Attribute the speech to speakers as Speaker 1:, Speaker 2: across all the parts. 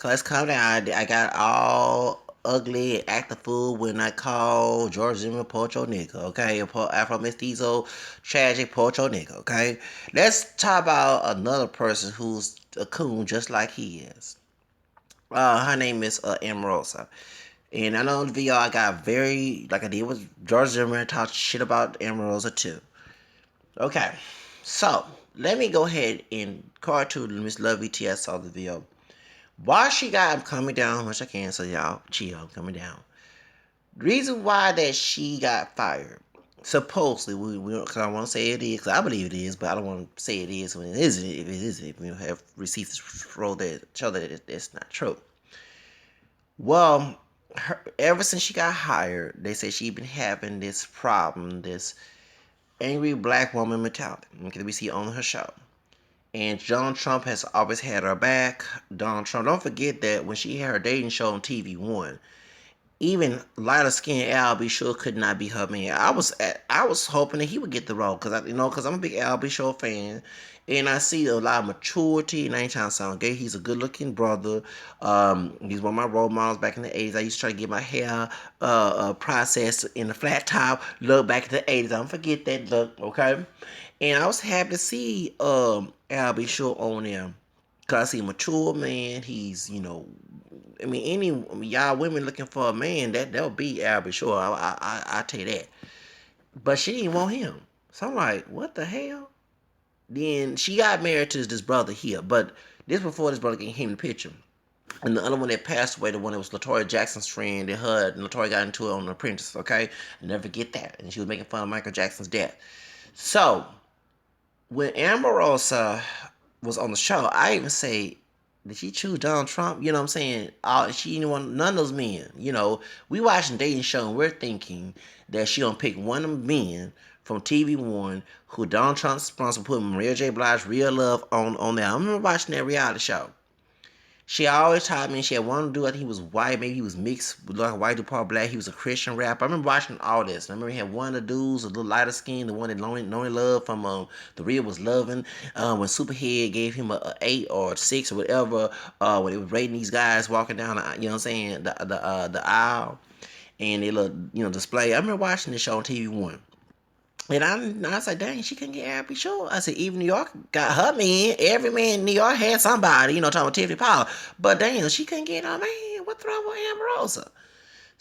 Speaker 1: Cause come down, I got all ugly and act the fool when I call George Zimmerman Pocho nigga, okay? Afro Mestizo, tragic Pocho nigga, okay? Let's talk about another person who's a coon just like he is. Her name is Omarosa. And I know in the video I got very, like I did with George Zimmerman, talked shit about Omarosa too. Okay, so let me go ahead and call to Miss Lovey TS saw the video. Why she got I'm coming down much I can, so y'all chill, I'm coming down. The reason why that she got fired, supposedly, we don't, cause I want to say it is, cause I believe it is, but I don't want to say it is when it isn't. If it isn't, if we don't have receipts that show that it's not true. Well, ever since she got hired, they say she been having this problem, this angry black woman mentality. Okay, we see on her show. And Donald Trump has always had her back. Donald Trump, don't forget that when she had her dating show on TV One, even lighter skinned Al B. Sure could not be her man. I was hoping that he would get the role because because I'm a big Al B. Sure fan, and I see a lot of maturity. And I ain't trying to sound gay. He's a good looking brother. He's one of my role models back in the '80s. I used to try to get my hair processed in the flat top look back in the '80s. I don't forget that look, okay? And I was happy to see Al B. Sure on there. Cause he's a mature man. He's, y'all women looking for a man that'll be Albert Shore. I tell you that. But she didn't want him. So I'm like, what the hell? Then she got married to this brother here, but this before this brother came in the picture. And the other one that passed away, the one that was Latoya Jackson's friend, that her and Latoya got into it on The Apprentice. Okay, I'll never forget that. And she was making fun of Michael Jackson's death. So when Omarosa was on the show, I even say, did she choose Donald Trump? You know what I'm saying? She didn't want none of those men. We watching dating show and we're thinking that she gonna pick one of them men from TV One who Donald Trump sponsored, put Maria J. Blige, Real Love on there. I remember watching that reality show. She always taught me she had one dude, I think he was white, maybe he was mixed, like a white dude, part black. He was a Christian rapper. I remember watching all this. I remember he had one of the dudes, a little lighter skin, the one that Lonely Love from The Real Was Loving. When Superhead gave him a 8 or a 6 or whatever, when they was rating these guys walking down, you know what I'm saying, the aisle, and they look, display. I remember watching this show on TV One. And I was like, dang, she couldn't get Abby Shore. I said, even New York got her man. Every man in New York had somebody, talking about Tiffany Power. But damn, she couldn't get her man. What's wrong with Amber?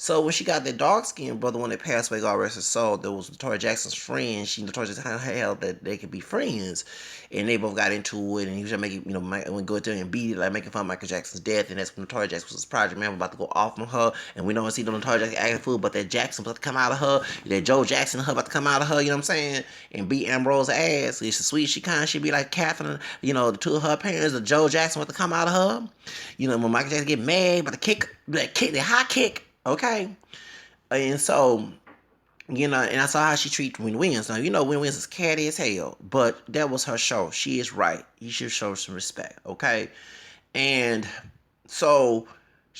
Speaker 1: So when she got that dark skinned brother, when they passed away, God rest his soul, that was Latoya Jackson's friend. Latoya Jackson held that they could be friends, and they both got into it. And he was just making, when go there and beat it, like making fun of Michael Jackson's death. And that's when Latoya Jackson was project man, was about to go off on her. And we don't see Latoya Jackson acting fool, but that Jackson about to come out of her, that Joe Jackson her about to come out of her. You know what I'm saying? And beat Ambrose's ass. It's sweet. She be like Catherine. The two of her parents, the Joe Jackson about to come out of her. When Michael Jackson get mad, about to kick, the high kick. Okay. And so, and I saw how she treated Wendy Williams. Now, Wendy Williams is catty as hell, but that was her show. She is right. You should show some respect, okay? And so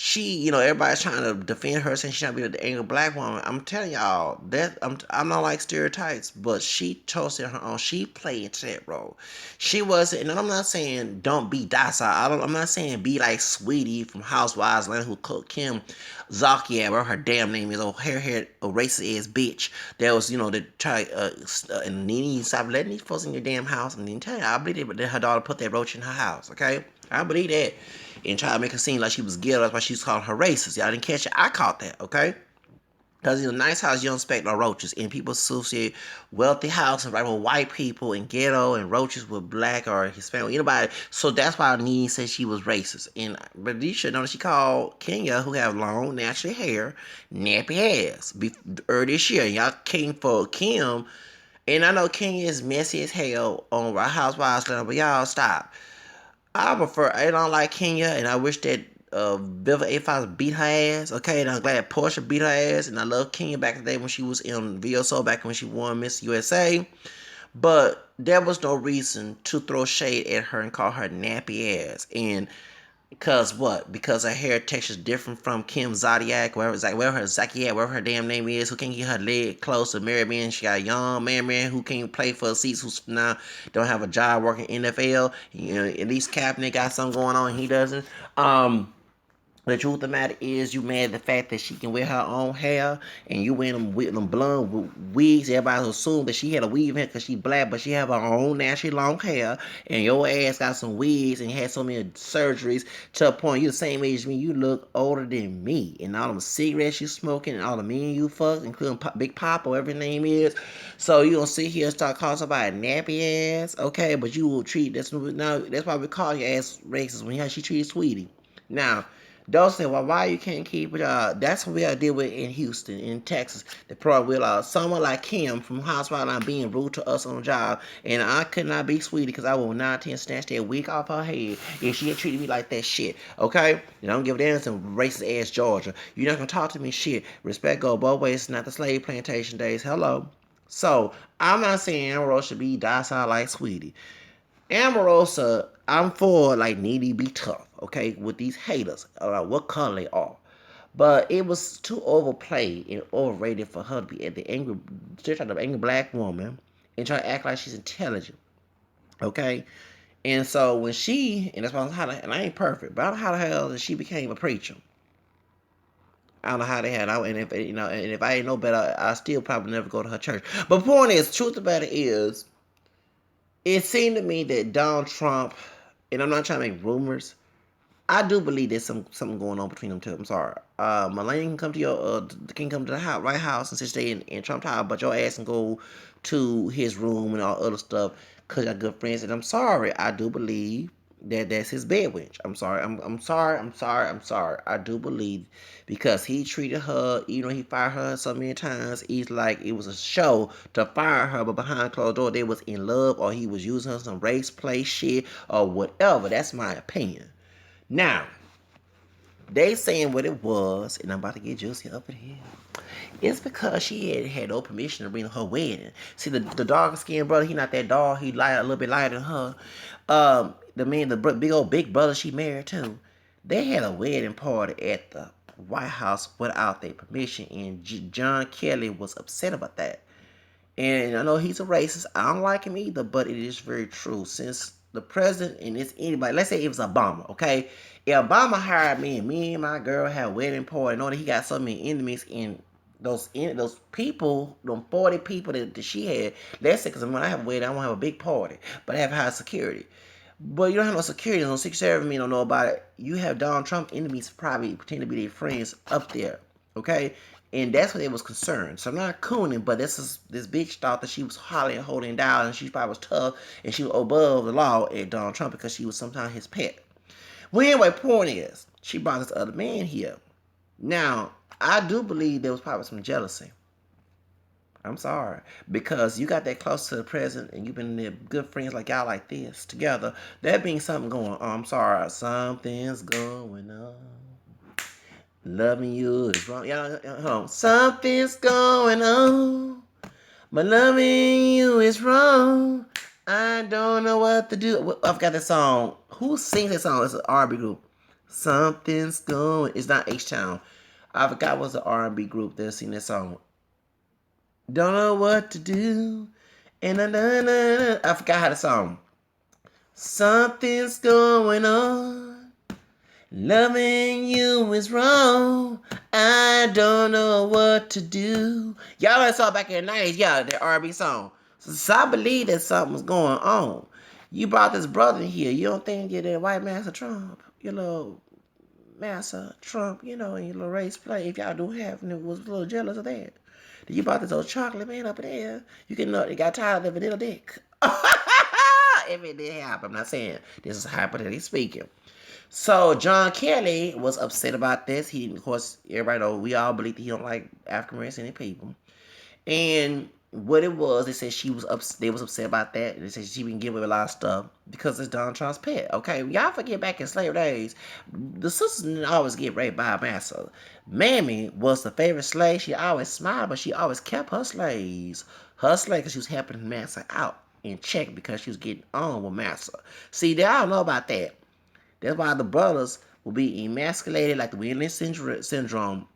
Speaker 1: everybody's trying to defend her, saying she's trying to be the angry black woman. I'm telling y'all that I'm not like stereotypes, but she chose it her own. She played into that role. She wasn't, and I'm not saying don't be docile. I'm not saying be like Sweetie from Housewives, Atlanta, who cooked Kim Zakia, whatever her damn name is, old hair-haired, racist ass bitch. That was, that try and Nene, stop letting these folks in your damn house. And then tell you, I believe that her daughter put that roach in her house. Okay, I believe that. And try to make her seem like she was ghetto. That's why she was calling her racist. Y'all didn't catch it. I caught that, okay? Because in a nice house, you don't expect no roaches. And people associate wealthy houses right with white people and ghetto and roaches with black or Hispanic, anybody. So that's why Nene said she was racist. But you should know that she called Kenya, who have long, natural hair, nappy ass, earlier this year. Y'all came for Kim. And I know Kenya is messy as hell on Housewives, but y'all stop. I don't like Kenya, and I wish that Viva A. Fox beat her ass, okay? And I'm glad Portia beat her ass, and I love Kenya back in the day when she was in VSO, back when she won Miss USA. But there was no reason to throw shade at her and call her nappy ass. And because what? Because her hair texture is different from Kim Zodiac, wherever her Zakiat, wherever her damn name is, who can't get her leg close to married man. She got a young man who can't play for seats, who's now don't have a job working NFL. At least Kaepernick got something going on, he doesn't. The truth of the matter is, you mad at the fact that she can wear her own hair, and you wear them with them blonde wigs. Everybody assume that she had a weave in because she black, but she have her own naturally long hair, and your ass got some wigs and had so many surgeries to a point you the same age as me. You look older than me, and all them cigarettes you smoking, and all the men you fuck, including Big Pop or whatever his name is. So you gonna sit here and start calling somebody nappy ass, okay? But you will treat now. That's why we call your ass racist when she treated Sweetie. Now, don't say, well, why you can't keep it? That's what we gotta deal with in Houston, in Texas. The problem with someone like Kim from Hospital Line being rude to us on the job, and I could not be Sweetie because I will not snatch that wig off her head if she had treated me like that shit. Okay? And I don't give a damn some racist ass Georgia. You're not gonna talk to me shit. Respect go both ways. It's not the slave plantation days. Hello. So I'm not saying Emerald should be docile like Sweetie. Omarosa, I'm for like needy be tough, okay, with these haters, what color they are. But it was too overplayed and overrated for her to be at the angry, stereotype of angry black woman and try to act like she's intelligent, okay. And so when and that's why and I ain't perfect, but I don't know how the hell that she became a preacher. I don't know how they had out, and if and if I ain't no better, I still probably never go to her church. But point is, truth about it is, it seemed to me that Donald Trump, and I'm not trying to make rumors, I do believe there's something going on between them two. I'm sorry. Melania can come to the White House and stay in Trump Tower, but your ass can go to his room and all other stuff because you're good friends. And I'm sorry, I do believe that's his bed wench. I'm sorry. I'm sorry. I'm sorry. I'm sorry. I do believe because he treated her, he fired her so many times. He's like it was a show to fire her, but behind closed door they was in love or he was using her some race play shit or whatever. That's my opinion. Now, they saying what it was, and I'm about to get juicy up in here. It's because she had no permission to bring her wedding. See, the dark skinned brother, he not that dark. He light a little bit lighter than her. The big old big brother she married to, they had a wedding party at the White House without their permission, and John Kelly was upset about that. And I know he's a racist. I don't like him either, but it is very true. Since the president and it's anybody, let's say it was Obama, okay? If Obama hired me and my girl had a wedding party, knowing that he got so many enemies in those people, them 40 people that she had, let's say, because when I have a wedding, I want to have a big party, but I have high security. But you don't have no security, no Secret Service, me don't know about it. You have Donald Trump enemies probably pretend to be their friends up there, okay? And that's what they was concerned. So I'm not cooning, but this bitch thought that she was hollering, holding down, and she probably was tough, and she was above the law at Donald Trump because she was sometimes his pet. Well, anyway, point is, she brought this other man here. Now, I do believe there was probably some jealousy. I'm sorry. Because you got that close to the president and you've been good friends like y'all like this together. That means something going on. I'm sorry. Something's going on. Loving you is wrong. Y'all, hold on. Something's going on. But loving you is wrong. I don't know what to do. I forgot that song. Who sings that song? It's an R&B group. Something's going. It's not H-Town. I forgot what's the R&B group that sing that song. Don't know what to do. And I forgot how the song. Something's going on. Loving you is wrong. I don't know what to do. Y'all that saw back in the 90s, yeah, that R&B song. So I believe that something's going on. You brought this brother in here. You don't think you're that white Master Trump? Your little Master Trump, in your little race play. If y'all do have, and was a little jealous of that. You bought this old chocolate man up there. You got tired of the vanilla dick. If it did happen, I'm not saying this is hypothetically speaking. So John Kelly was upset about this. He, of course, everybody know we all believe that he don't like African American people. And what it was, they said they was upset about that. They said she been giving away a lot of stuff because it's Donald Trump's pet. Okay, y'all forget back in slave days, the sisters didn't always get raped by a master. Mammy was the favorite slave. She always smiled, but she always kept her slaves. Her slave because she was helping the master out in check because she was getting on with master. See, they all know about that. That's why the brothers will be emasculated like the Williams syndrome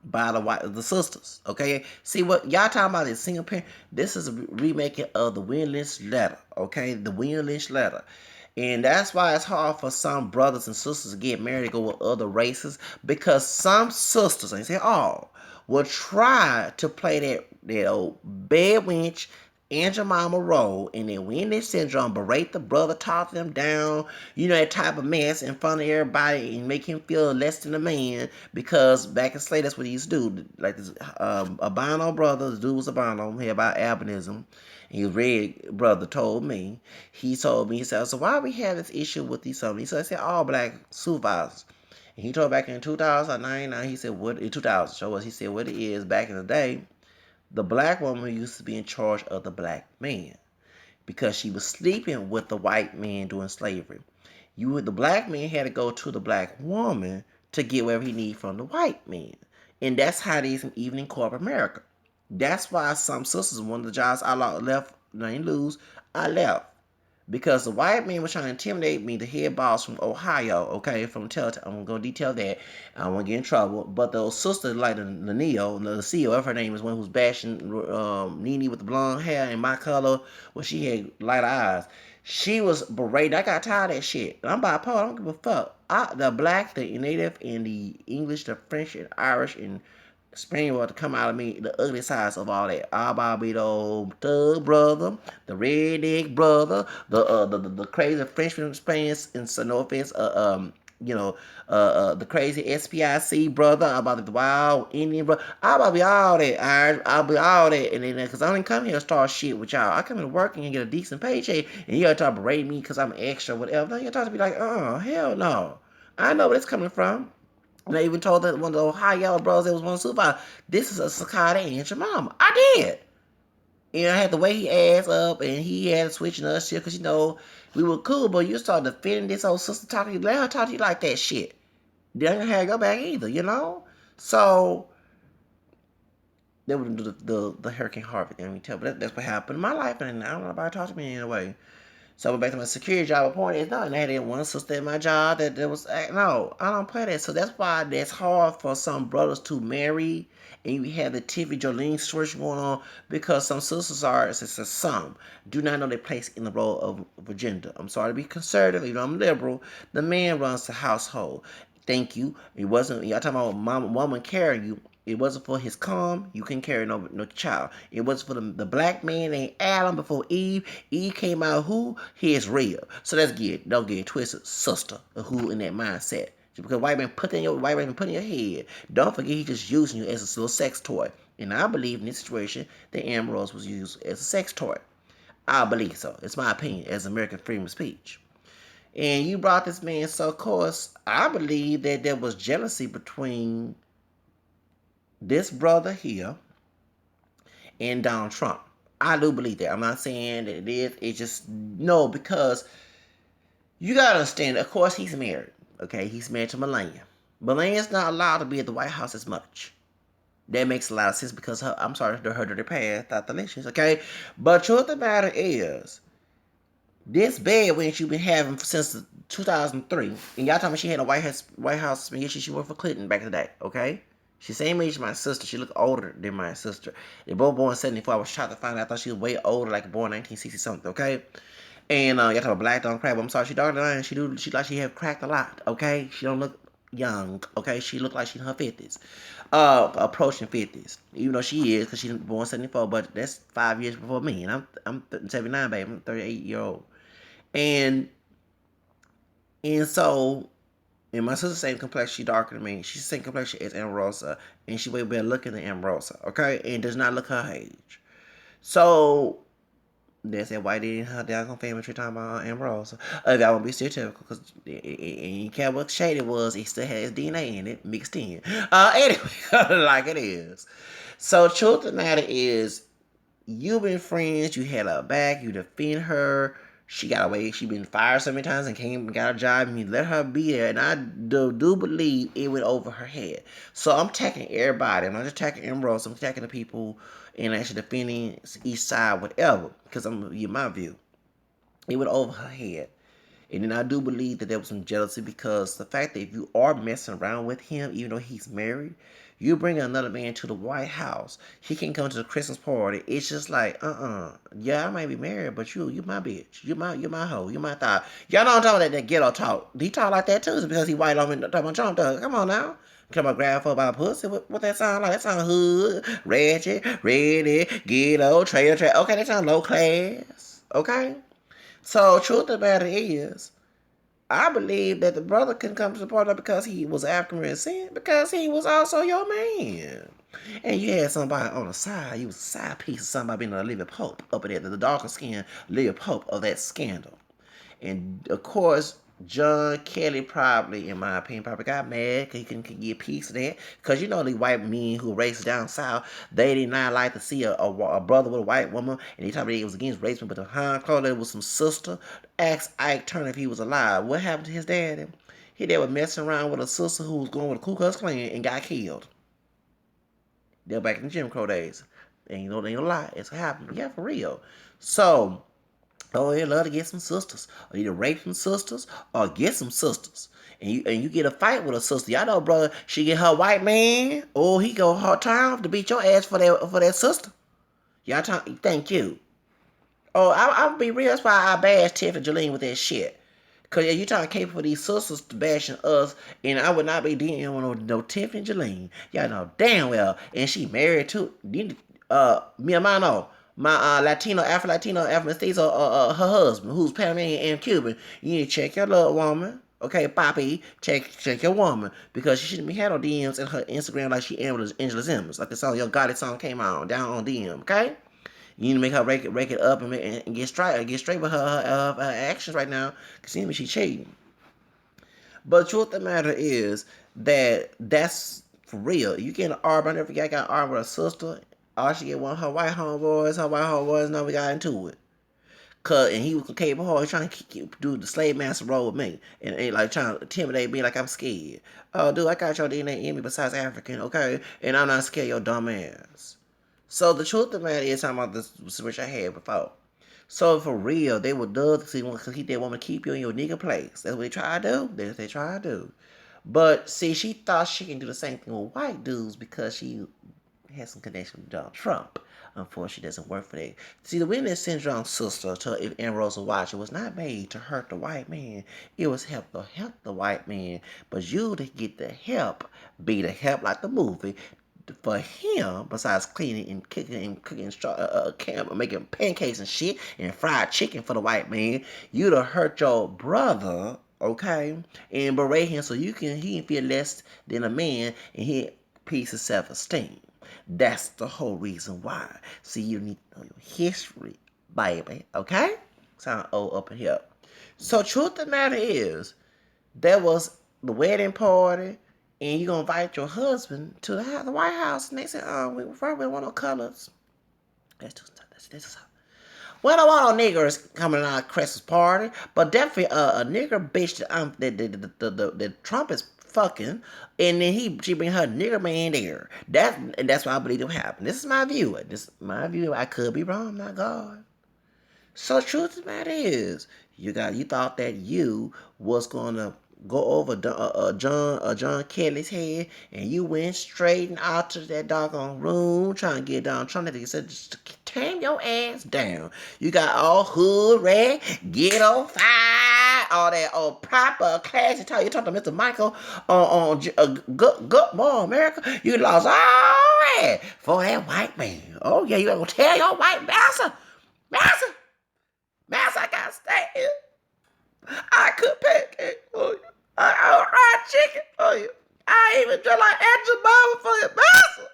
Speaker 1: by the sisters. Okay, see what y'all talking about is single parent. This is a remake of the Williams letter. Okay, the Williams letter. And that's why it's hard for some brothers and sisters to get married to go with other races, because some sisters, I say all, will try to play that old bed wench and your mama role, and then win this syndrome, berate the brother, talk them down, that type of mess in front of everybody, and make him feel less than a man, because back in Slade, that's what he used to do. Like this albino brother, the dude was albino, he had about albinism. His red brother told me, he said, so why we have this issue with these something? He said, I said, all black supervisors. And he told back in 2009, he said, what, in 2000, show us, he said, what it is back in the day, the black woman used to be in charge of the black man because she was sleeping with the white man during slavery. The black man had to go to the black woman to get whatever he need from the white man. And that's how it is even in corporate America. That's why some sisters, one of the jobs I left, I didn't lose, I left. Because the white man was trying to intimidate me, the head boss from Ohio, okay, from Telltale. I'm going to detail that. I don't want to get in trouble. But those sisters, like the Neo, the CEO, whatever her name is, one who's bashing Nene with the blonde hair and my color, when she had light eyes. She was berated. I got tired of that shit. I'm bipolar. I don't give a fuck. The black, the native, and the English, the French, and Irish, and Spaniel to come out of me, the ugly sides of all that. I'll be the old thug brother, the redneck brother, the crazy Frenchman Spanish, and so no offense, the crazy SPIC brother, about the wild Indian brother. I'll about to be all that, Irish. I'll be all that, and then because I don't come here to start shit with y'all. I come here to work and get a decent paycheck, and you gotta try to berate me because I'm extra, whatever. No, you gotta talk to me like, oh hell no. I know where it's coming from. And I even told that one of the Ohio brothers that was one supervisor, this is a cicada and your mama. I did. And I had to wake his ass up, and he had to switch and us shit because, we were cool, but you started defending this old sister talking to you. Let her talk to you like that shit. Then I didn't have to go back either. So, they would do the Hurricane Harvey thing, me tell, but that's what happened in my life, and I don't know nobody talk to me anyway. So I went back to my security job. Point is, no, and I had one sister at my job that was, no, I don't play that. So that's why that's hard for some brothers to marry, and you have the Tiffany Jolene situation going on, because some sisters are, it's some, do not know their place in the role of gender. I'm sorry to be conservative, I'm liberal. The man runs the household. Thank you. It wasn't, y'all talking about mama, woman carrying you. It wasn't for his calm. You can carry no child. It was for the black man named Adam before Eve. Eve came out who? His rib. So don't get it twisted, sister, who in that mindset. Just because white man put in your head, don't forget he's just using you as a little sex toy. And I believe in this situation that Omarosa was used as a sex toy. I believe so. It's my opinion as American freedom of speech. And you brought this man, so of course I believe that there was jealousy between this brother here and Donald Trump. I do believe that. I'm not saying that it is. It's just no, because you gotta understand. Of course, he's married. Okay, he's married to Melania. Melania's not allowed to be at the White House as much. That makes a lot of sense because I'm sorry, her dirty past, not delicious. Okay, but truth of the matter is, this bad when she's been having since 2003, and y'all told me she had a White House issue. She worked for Clinton back in the day. Okay. She's same age as my sister. She looked older than my sister. They both born in 74. I was trying to find out. I thought she was way older, like born 1960 something, okay? And y'all talk about black don't crack, but I'm sorry, she darker than I am. She like she have cracked a lot, okay? She don't look young, okay? She look like she in her 50s. Approaching 50s. Even though she is, because she born 74, but that's 5 years before me. And I'm 79, baby. I'm 38-year-old. And so and my sister's same complexion, she darker than me. She's the same complexion as Omarosa, and she way better looking than Omarosa, okay? And does not look her age. So, that's that white in her down family tree talking about Omarosa. If I won't be stereotypical, because you care what shade it was, it still has DNA in it, mixed in. Anyway, like it is. So, truth of the matter is, you've been friends, you had her back, you defend her. She got away. She been fired so many times and came and got a job, and you let her be there. And I do believe it went over her head. So I'm attacking everybody. I'm not just attacking Emerald. I'm attacking the people and actually defending each side, whatever. Because I'm gonna give my view. It went over her head. And then I do believe that there was some jealousy because the fact that if you are messing around with him, even though he's married, you bring another man to the White House. He can come to the Christmas party. It's just like, yeah, I might be married, but you my bitch. You my hoe. You my thigh. Y'all know I'm talking about that ghetto talk. He talk like that too, it's because he white on me talking about Trump does. Come on now. Come on, grab for by pussy. What that sound like? That sound hood, ratchet, ready, ghetto, trailer. Okay, that sound low class. Okay. So, truth of the matter is, I believe that the brother can come to the party because he was African descent, because he was also your man. And you had somebody on the side, you was a side piece of somebody being a Olivia Pope up in there, the darker skinned Olivia Pope of that scandal. And of course, John Kelly probably, in my opinion, probably got mad because he couldn't get a piece of that. Because you know the white men who raced down south, they did not like to see a brother with a white woman, and they told me it was against racism. But behind closed there was some sister. Asked Ike Turner if he was alive. What happened to his daddy? He there was messing around with a sister who was going with the Ku Klux Klan and got killed. They're back in the Jim Crow days. Ain't no lie. It's happening. Yeah, for real. So oh, they love to get some sisters, or either rape some sisters, or get some sisters. And you get a fight with a sister. Y'all know, brother, she get her white man. Oh, he go hard time to beat your ass for that sister. Y'all thank you. Oh, I'll be real. That's why I bash Tiff and Jolene with that shit. Cause yeah, you trying to cape for these sisters to bashing us, and I would not be dealing with no Tiffany Jolene. Y'all know damn well, and she married to mi hermano, my Latino, Afro Latino, Afro Mestizo, her husband, who's Panamanian and Cuban. You need to check your little woman. Okay, Poppy, check your woman because she shouldn't be had no DMs in her Instagram like she Angela Simmons. Like the song, your Goddess song came out down on DM. Okay. You need to make her rake it up and get straight with her actions right now. Cause seems she cheating. But the truth of the matter is that that's for real. You get an arm. I never forget I got an arm with a sister. All she get one of her white homeboys. Her white homeboys. Now we got into it. And he was capable hard trying to do the slave master role with me. And like trying to intimidate me like I'm scared. Oh, dude, I got your DNA in me besides African, okay? And I'm not scared of your dumb ass. So the truth of the matter is, talking about this switch I had before. So for real, they would love to see one because they want to keep you in your nigga place. That's what they try to do. That's what they try to do. But see, she thought she can do the same thing with white dudes because she has some connection with Donald Trump. Unfortunately, it doesn't work for that. See, the Witness Syndrome sister to Omarosa Watch was not made to hurt the white man. It was help to help the white man. But you to get the help, be the help like the movie, for him, besides cleaning and cooking making pancakes and shit and fried chicken for the white man, you'd have hurt your brother, okay, and berate him so he can feel less than a man and he piece of self-esteem. That's the whole reason why. See, you need to know your history, baby, okay? Sound old up in here. So, truth of the matter is, there was the wedding party, and you gonna invite your husband to the White House, and they said, "Oh, we probably want no colors." That's just we don't want no niggers coming to our Christmas party, but definitely a nigger bitch that Trump is fucking, and then she bring her nigger man there. That's why I believe it will happen. This is my view. This is my view. I could be wrong. My God. So truth of the matter is, you thought that you was gonna go over John Kelly's head, and you went straight and out to that doggone room trying to get down. Trying to said, just tame your ass down. You got all hood red, ghetto fire, all that old proper classy talk. You talk to Mr. Michael on Good Morning America. You lost all that for that white man. Oh yeah, you gonna tell your white master. Master, I gotta stay here. I cook pancakes for you. I fried chicken for you. I even just like extra mama for you, master.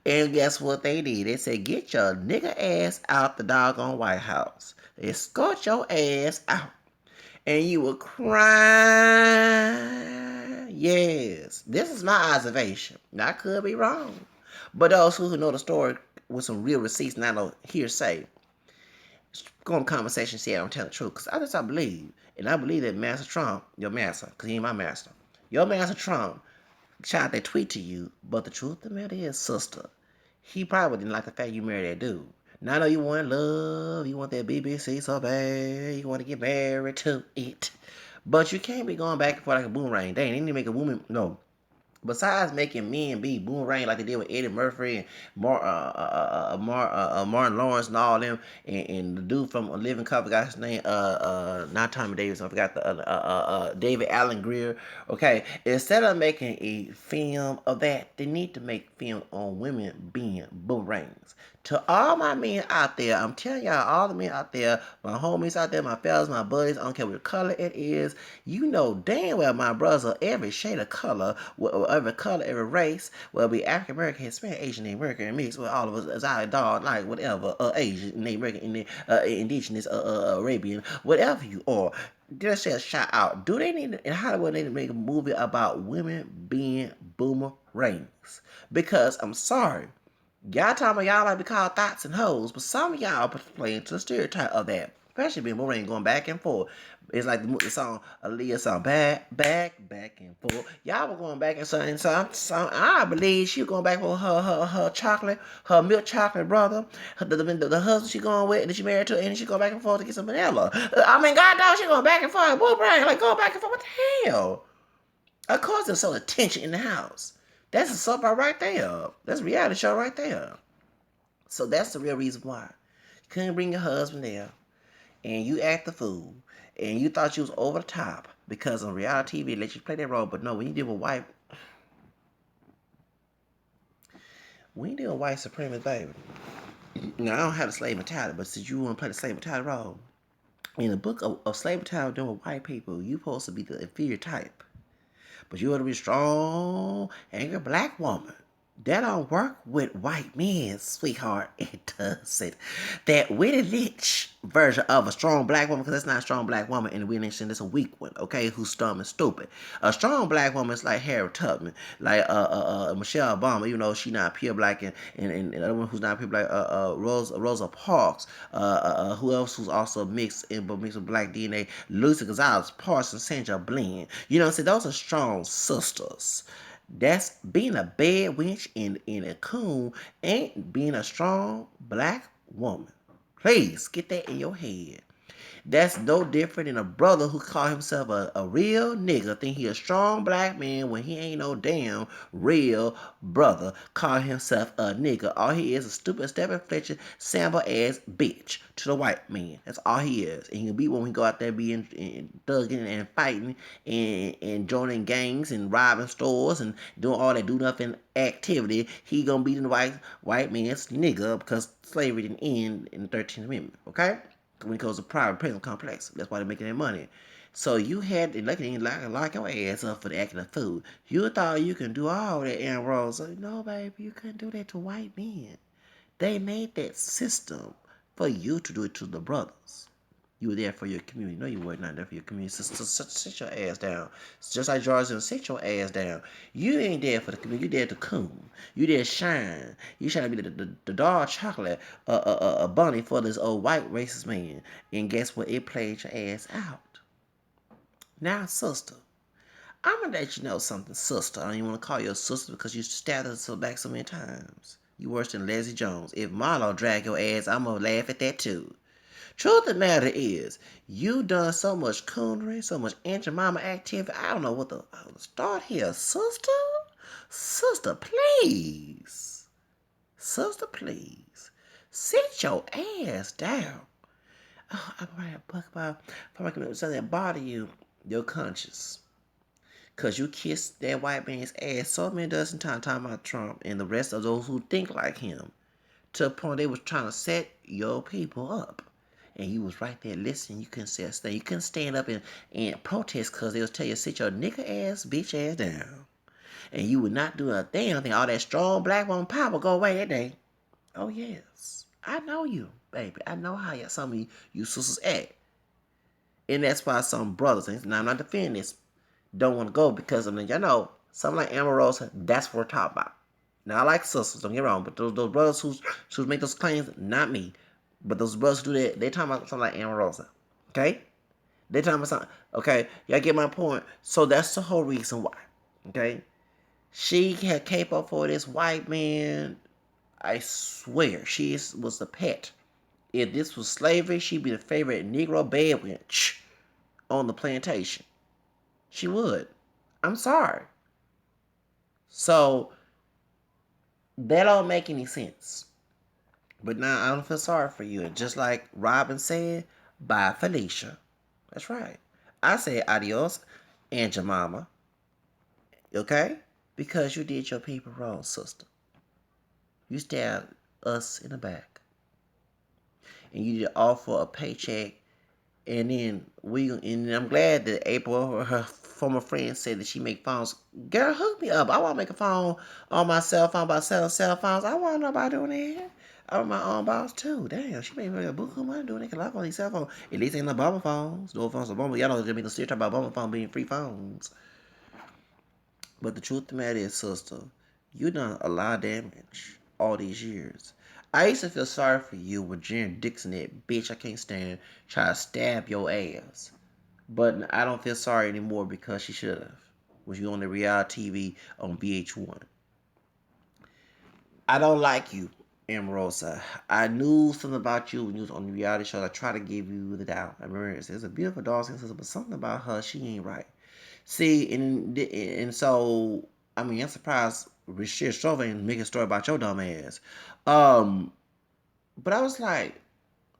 Speaker 1: And guess what they did? They said, get your nigga ass out the doggone White House. Escort your ass out. And you will cry. Yes. This is my observation. Now, I could be wrong. But those who know the story with some real receipts, not no hearsay, go on conversation, see I don't tell the truth. Because I believe. And I believe that Master Trump, your master, because he ain't my master. Your Master Trump shot that tweet to you, but the truth of the matter is, sister, he probably didn't like the fact you married that dude. Now I know you want love, you want that BBC so bad, you want to get married to it. But you can't be going back and forth like a boomerang. Dang, they need to make a woman, no, besides making men be boomerang like they did with Eddie Murphy and Martin Lawrence and all them, and the dude from Living Color, got his name, not Tommy Davis, I forgot the David Allen Greer. Okay, instead of making a film of that, they need to make film on women being boomerangs. To all my men out there, I'm telling y'all, all the men out there, my homies out there, my fellas, my buddies, I don't care what color it is, you know damn well my brothers are every shade of color, every color, every race, whether it be African American, Hispanic, Asian, Native American, mixed with all of us as our dog, like whatever, Asian, Native American, indigenous, Arabian, whatever you are. Just say a shout out. Do they need in Hollywood? They need to make a movie about women being boomerangs? Because I'm sorry, y'all talking about y'all like to be called thoughts and hoes, but some of y'all playing to the stereotype of that. Especially being boomerang going back and forth. It's like the song, Aaliyah song, back and forth. Y'all were going back and so I believe she was going back with her chocolate, her milk chocolate brother, the husband she going with, that she married to, and she going back and forth to get some vanilla. I mean, God knows she going back and forth, boomerang, like going back and forth. What the hell? Of course, there's some tension in the house. That's a soap opera right there. That's a reality show right there. So that's the real reason why. You couldn't bring your husband there, and you act the fool, and you thought you was over the top because on reality TV let you play that role. But no, when you deal with white supremacist, baby. Now I don't have the slave mentality, but since you want to play the slave mentality role, in the book of slave mentality dealing with white people, you supposed to be the inferior type. But you want to be a strong, angry black woman. That don't work with white men, sweetheart. It doesn't. That Willie Lynch version of a strong black woman, because that's not a strong black woman, and Willie Lynch is a weak one, okay, who's dumb and stupid. A strong black woman is like Harriet Tubman, like Michelle Obama, even though she's not pure black, and another one who's not pure black, Rosa Parks, who else who's also mixed with black DNA, Lucy Gonzalez, Parson, Sandra Bland. You know what I'm saying? Those are strong sisters. That's being a bad wench in a coon ain't being a strong black woman. Please get that in your head. That's no different than a brother who call himself a real nigga, think he a strong black man when he ain't no damn real brother. Call himself a nigga. All he is a stupid, stepping, fletching, sample ass bitch to the white man. That's all he is. And he'll be when we go out there being thugging and fighting and joining gangs and robbing stores and doing all that do nothing activity. He gonna be the white man's nigga because slavery didn't end in the 13th Amendment. Okay? When it goes to private prison complex. That's why they're making their money. So you had to lock your ass up for the acting a fool. You thought you can do all that, Omarosa. No, baby, you couldn't do that to white men. They made that system for you to do it to the brothers. You were there for your community. No, you weren't not there for your community. Sit your ass down. It's just like George said, sit your ass down. You ain't there for the community. You there to coon. You there to shine. You trying to be the dark chocolate bunny for this old white racist man. And guess what? It played your ass out. Now, sister, I'm gonna let you know something, sister. I don't even want to call you a sister because you stabbed us back so many times. You worse than Leslie Jones. If Marlo drag your ass, I'm gonna laugh at that too. Truth of the matter is, you done so much coonery, so much anti-mama activity. I don't know what the start here, sister. Sister, please. Sister, please. Sit your ass down. Oh, I'm writing a book about something that bother you, your conscience. Cause you kissed that white man's ass so many dozen times talking about Trump and the rest of those who think like him. To the point they was trying to set your people up. And you was right there listening. You couldn't say a thing. You couldn't stand up and protest because they was tell you sit your nigga ass, bitch ass down. And you would not do a thing. I think all that strong black woman power go away that day. Oh yes. I know you, baby. I know how some of you sisters act. And that's why some brothers, and now I'm not defending this, don't want to go because I mean, y'all know, something like Omarosa, that's what we're talking about. Now I like sisters, don't get me wrong, but those brothers who make those claims, not me. But those brothers who do that, they talking about something like Omarosa. Okay? They talking about something. Okay? Y'all get my point? So that's the whole reason why. Okay? She had cape up for this white man. I swear, was the pet. If this was slavery, she'd be the favorite Negro bed wench on the plantation. She would. I'm sorry. So that don't make any sense. But now I don't feel sorry for you. And just like Robin said, bye Felicia. That's right. I said adios, Aunt Jemima. Okay? Because you did your people wrong, sister. You stabbed us in the back. And you did offer a paycheck. And then I'm glad that April, her former friend, said that she make phones. Girl, hook me up. I want to make a phone on my cell phone by selling cell phones. I want nobody doing that. I'm my own boss too. Damn, she made me a book of money doing that. Cause I on these cell phones. At least ain't no bumble phones. No phones are bumble. Y'all know there's gonna be no stereotype about bumble phone being free phones. But the truth of the matter is, sister, you done a lot of damage all these years. I used to feel sorry for you when Jen Dixon, that bitch I can't stand, try to stab your ass. But I don't feel sorry anymore because she should have. Was you on the reality TV on VH1? I don't like you, Omarosa. I knew something about you when you was on the reality show. I tried to give you the doubt. I remember it says a beautiful dog, but something about her, she ain't right. See, and so I mean, I'm surprised Rashid Strova ain't making a story about your dumb ass. Um, but I was like,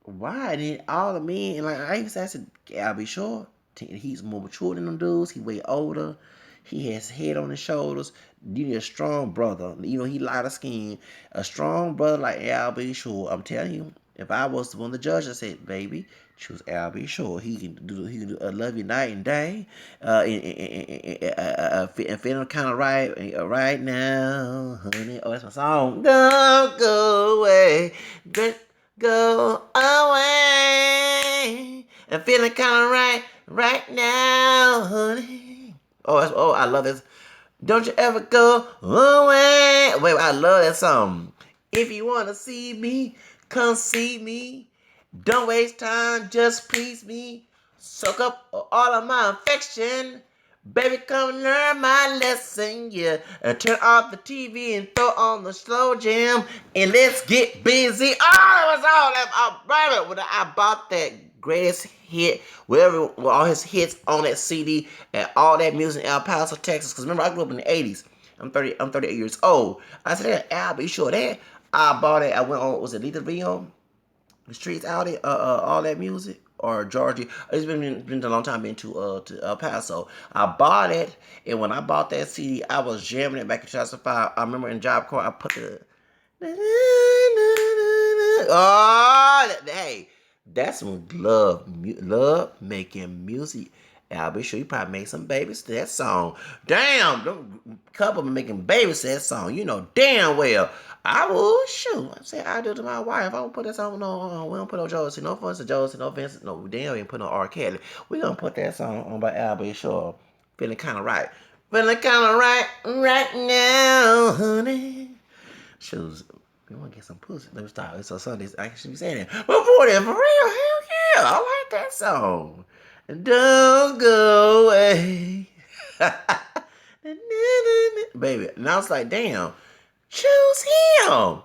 Speaker 1: why? And then all the men, and like I even said, I'll be sure. He's more mature than them dudes. He way older. He has head on his shoulders. You need a strong brother. You know, he light of skin. A strong brother like Al B. Sure. I'm telling you, if I was one of the judges, I said, baby, choose Al B. Sure. He can do love you night and day. And feeling kind of right now, honey. Oh, that's my song. Don't go away. Go away. I'm feeling kind of right now, honey. Oh, I love this. Don't you ever go away. Wait, I love that song. If you wanna see me, come see me. Don't waste time, just please me. Soak up all of my affection. Baby, come learn my lesson, yeah. And turn off the TV and throw on the slow jam. And let's get busy. Oh, that was all that. Baby, when I bought that greatest hit, whatever, with all his hits on that CD and all that music in El Paso, Texas. Because remember, I grew up in the 80s. I'm 38 years old. I said, I'll be sure that. I bought it. I went on, was it Lita Rio? The streets out it, all that music, or Georgia. It's been a long time been to El Paso. I bought it, and when I bought that CD, I was jamming it back in 2005. I remember in Job Corps, I put the oh, hey, that's some love making music. I'll be sure you probably made some babies to that song. Damn, them couple making babies to that song. You know damn well. I will shoot. I said I do to my wife. I don't put that song on. We don't put no Josie. No offense to Josie. No offense. No, damn, we ain't put no R. Kelly. We gonna put that song on by Albie Shaw. Feeling kind of right. Feeling kind of right now, honey. Shoes. We want to get some pussy. Let me stop. It's a Sunday. I should be saying that. But boy, that for real, hell yeah. I like that song. Don't go away. Baby. And I was like, damn, choose him.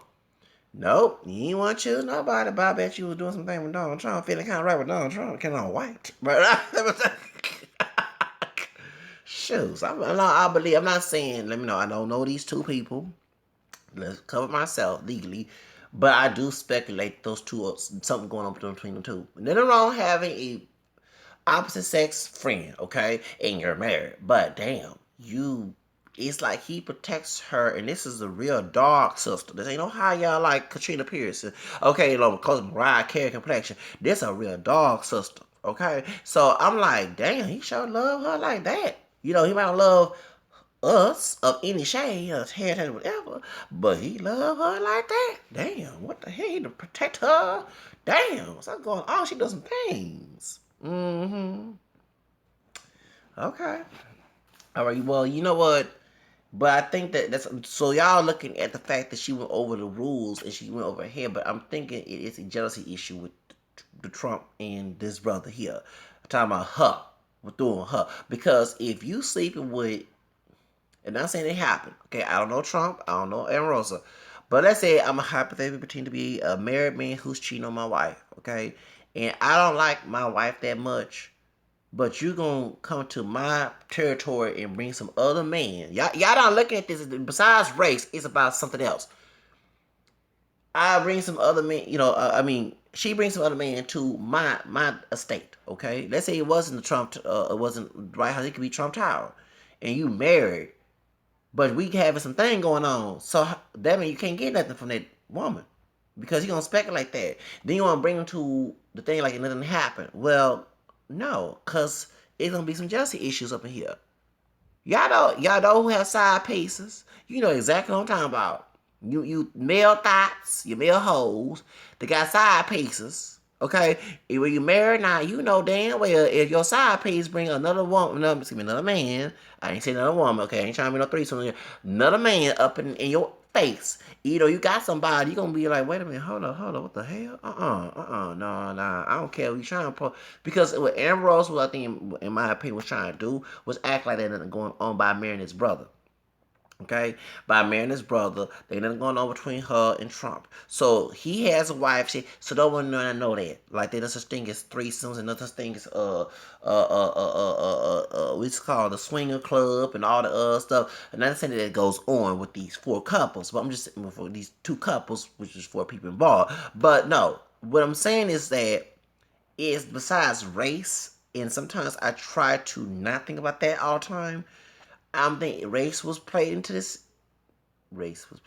Speaker 1: Nope, you ain't want to choose nobody, but I bet you was doing something with Donald Trump, feeling kind of right with Donald Trump, kind of white. But shoes. I believe, I'm not saying, let me know, I don't know these two people. Let's cover myself legally, but I do speculate those two are something going on between them two. Nothing wrong having a opposite sex friend, okay, and you're married, but damn, it's like he protects her, and this is a real dark sister. This ain't no how y'all like Katrina Pierce, okay, cause Mariah Carey complexion. This a real dark sister, okay. So I'm like, damn, he sure love her like that. You know, he might love us of any shade, us hair, whatever, but he love her like that. Damn, what the hell? He to protect her? Damn, what's going on? She does some things. Mm-hmm. Okay. All right. Well, you know what? But I think that's so y'all looking at the fact that she went over the rules and she went over her head. But I'm thinking it is a jealousy issue with the Trump and this brother here. I'm talking about her. We're doing her because if you sleeping with, and I'm not saying it happened. Okay, I don't know Trump. I don't know Omarosa. But let's say I'm a hypothetically pretend to be a married man who's cheating on my wife, okay? And I don't like my wife that much, but you gonna come to my territory and bring some other man. Y'all not looking at this. Besides race, it's about something else. I bring some other men. I mean, she brings some other man to my estate. Okay, let's say it wasn't the Trump. It wasn't White House. It could be Trump Tower, and you married, but we having some thing going on. So that means you can't get nothing from that woman because you gonna speculate that. Then you wanna bring them to the thing like it nothing happened. Well, no, cause it's gonna be some jealousy issues up in here. Y'all know who have side pieces. You know exactly what I'm talking about. You male thoughts, you male hoes, they got side pieces. Okay, when you married now, you know damn well if your side piece bring another woman, another man. I ain't saying another woman. Okay, I ain't trying to be no threesome. Another man up in your face. You got somebody. You gonna be like, wait a minute, hold on, what the hell? No, I don't care. We trying to because what Ambrose, what I think, in my opinion, was trying to do was act like that nothing going on by marrying his brother. Okay, by marrying his brother, they nothing going on between her and Trump. So he has a wife. So don't want to know that. Like there's such thing as threesomes and other thing as what's called the swinger club and all the other stuff. And I'm saying that goes on with these four couples, but I'm just saying for these two couples, which is four people involved. But no, what I'm saying is that is besides race, and sometimes I try to not think about that all the time. I'm thinking race was played into this. Race was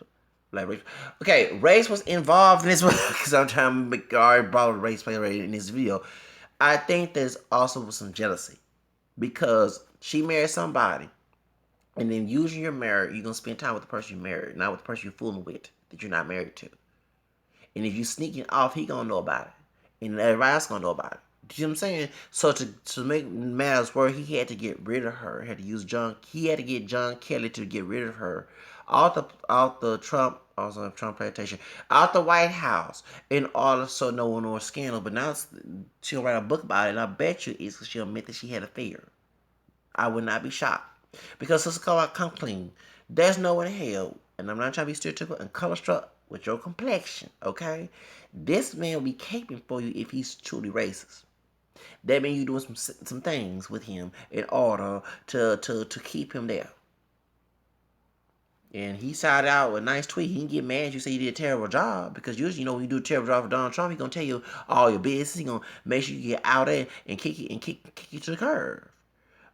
Speaker 1: like race. Okay, race was involved in this because I'm trying to make already brought race play right in this video. I think there's also some jealousy because she married somebody, and then usually you're married, you're gonna spend time with the person you married, not with the person you're fooling with that you're not married to. And if you sneaking off, he gonna know about it, and everybody else gonna know about it. Do you know what I'm saying? So to make matters worse, he had to get rid of her. He had to use John. He had to get John Kelly to get rid of her out the Trump, also Trump plantation, out the White House, in order so no one more scandal. But now she'll write a book about it, and I bet you it's because she'll admit that she had an affair. I would not be shocked because let's come clean. There's no way in hell, and I'm not trying to be stereotypical and color struck with your complexion. Okay, this man will be caping for you if he's truly racist. That means you doing some things with him in order to keep him there. And he sided out with a nice tweet. He didn't get mad. You say you did a terrible job because usually, when you do a terrible job for Donald Trump, he's gonna tell you all your business. He's gonna make sure you get out there and kick you to the curb.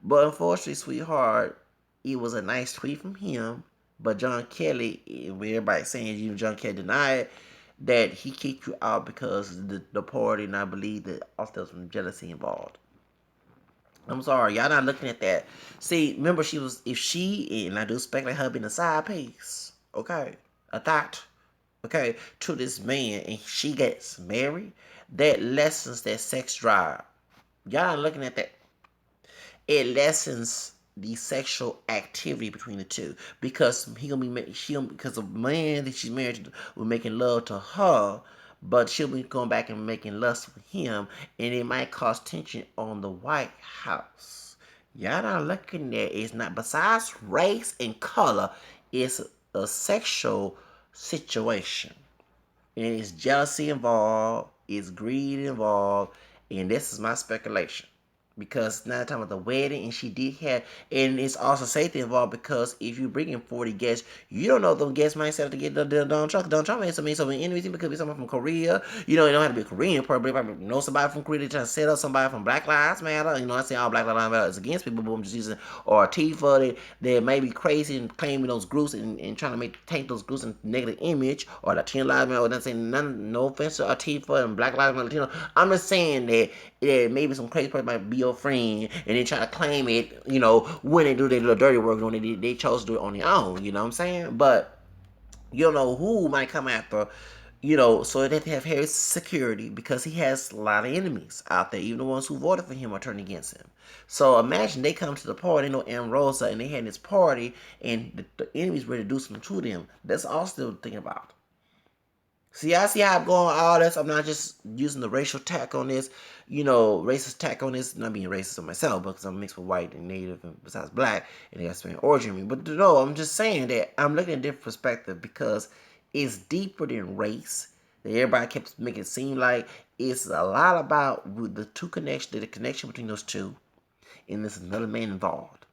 Speaker 1: But unfortunately, sweetheart, it was a nice tweet from him. But John Kelly, everybody saying John Kelly denied that he kicked you out because the party, and I believe that also there was some jealousy involved. I'm sorry, y'all not looking at that. See, remember if she, and I do speculate her being a side piece, okay, a thought, okay, to this man, and she gets married, that lessens that sex drive. Y'all not looking at that. It lessens the sexual activity between the two because because the man that she's married to will making love to her, but she'll be going back and making lust with him, and it might cause tension on the White House. Y'all not looking at it's not besides race and color, it's a sexual situation. And it's jealousy involved, it's greed involved, and this is my speculation. Because now talking about the wedding, and she did have, and it's also safety involved because if you bring in 40 guests, you don't know if those guests might set up to get the Donald Trump. Donald Trump has so many enemies. It could be someone from Korea. You don't have to be a Korean person, but if know somebody from Korea, they trying to set up somebody from Black Lives Matter. I say all Black Lives Matter is against people, but I'm just using, or Tifa that may be crazy and claiming those groups and trying to taint those groups in negative image, or Latino Lives Matter, or not saying no offense to Tifa and Black Lives Matter Latino. I'm just saying that maybe some crazy person might be your friend and they try to claim it, when they do their little dirty work, when they chose to do it on their own, you know what I'm saying? But you don't know who might come after, so they have to have heavy security because he has a lot of enemies out there. Even the ones who voted for him are turning against him. So imagine they come to the party, Omarosa, and they had this party, and the enemies ready to do something to them. That's all still thinking about. See, I see how I'm going all this. I'm not just using the racial tack on this, racist tack on this. Not being racist on myself because I'm mixed with white and native and besides black and they got Spanish origin in me. But no, I'm just saying that I'm looking at a different perspective because It's deeper than race. That everybody kept making it seem like it's a lot about the two connection, the connection between those two, and there's another man involved.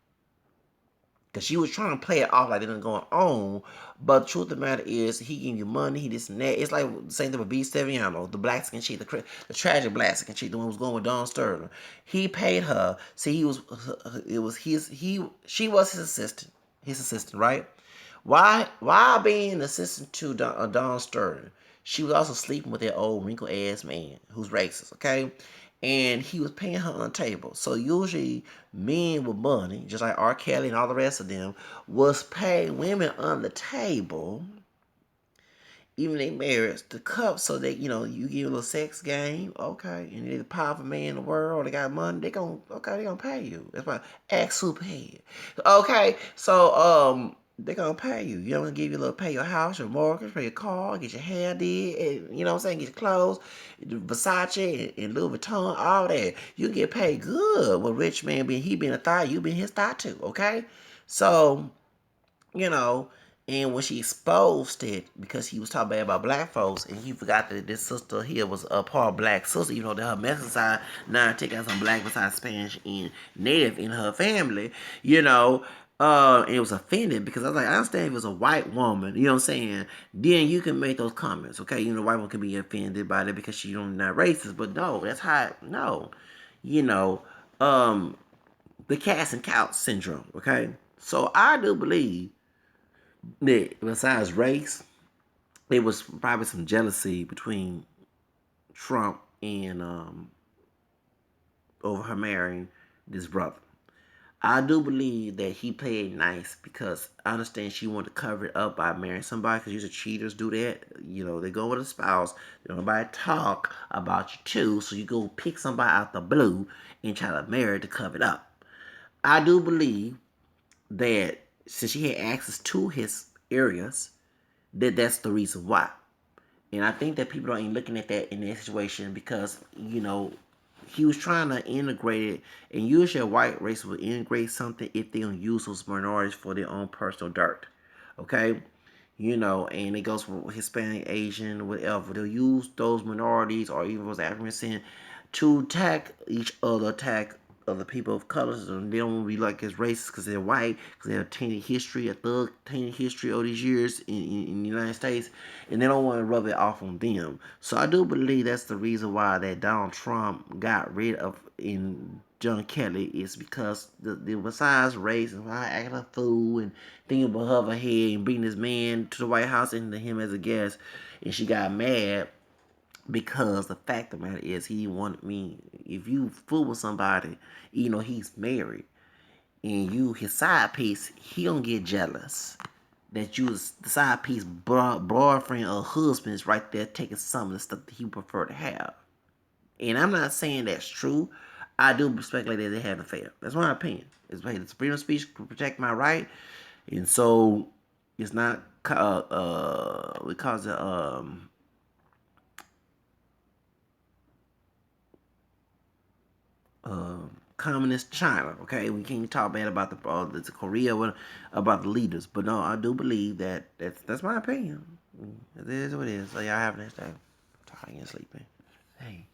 Speaker 1: Because she was trying to play it off like they didn't going on. But the truth of the matter is, he giving you money, he this and that. It's like the same thing with B. Steviano, the black skin chick, the tragic black skin chick, the one who was going with Don Sterling. He paid her. See, it was she was his assistant, right? Why being an assistant to Don Sterling? She was also sleeping with that old wrinkled ass man who's racist, okay? And he was paying her on the table. So usually men with money, just like R. Kelly and all the rest of them, was paying women on the table, even they married, the cup, so that you give a little sex game, okay, and they're the powerful man in the world, they got money, they gonna pay you. That's why act super head. Okay, so they gonna pay you. You know, gonna give you a little, pay your house, your mortgage, pay your car, get your hair did, and you know what I'm saying, get your clothes, Versace and Louis Vuitton, all that. You get paid good. With rich man being, he being a thigh, you being his thigh too. Okay, so you know, and when she exposed it, because he was talking bad about black folks, and he forgot that this sister here was a part black sister, even though that her Mexican side now take out some black besides Spanish and Native in her family, and it was offended because I was like, I understand if it was a white woman, you know what I'm saying, then you can make those comments, okay? The white woman can be offended by that because she don't not racist, but no, that's how, no, you know, the cats and cows syndrome, okay? So I do believe that besides race, there was probably some jealousy between Trump and over her marrying this brother. I do believe that he played nice because I understand she wanted to cover it up by marrying somebody because usually cheaters do that. They go with a spouse. They don't nobody talk about you too, so you go pick somebody out the blue and try to marry to cover it up. I do believe that since she had access to his areas, that's the reason why. And I think that people aren't even looking at that in this situation because, he was trying to integrate it. And usually a white race will integrate something if they don't use those minorities for their own personal dirt. Okay? And it goes for Hispanic, Asian, whatever. They'll use those minorities or even those African descent to attack each other, attack other people of colors. And they don't want to be like as racist because they're white, because they have tainted history, a thug tainted history all these years in the United States, and they don't want to rub it off on them. So I do believe that's the reason why that Donald Trump got rid of in John Kelly is because the besides race and why acting a fool and thinking above her head and bringing this man to the White House and him as a guest, and she got mad because the fact of the matter is he wanted me. If you fool with somebody, he's married, and you his side piece, he don't get jealous that you was the side piece boyfriend or husband is right there taking some of the stuff that he would prefer to have. And I'm not saying that's true. I do speculate that they had an affair. That's my opinion. It's like the freedom of speech to protect my right, and so it's not because of communist China. Okay, we can't talk bad about the Korea about the leaders, but no, I do believe that's my opinion. It is what it is. So y'all have a nice day. I'm tired and sleeping. Hey.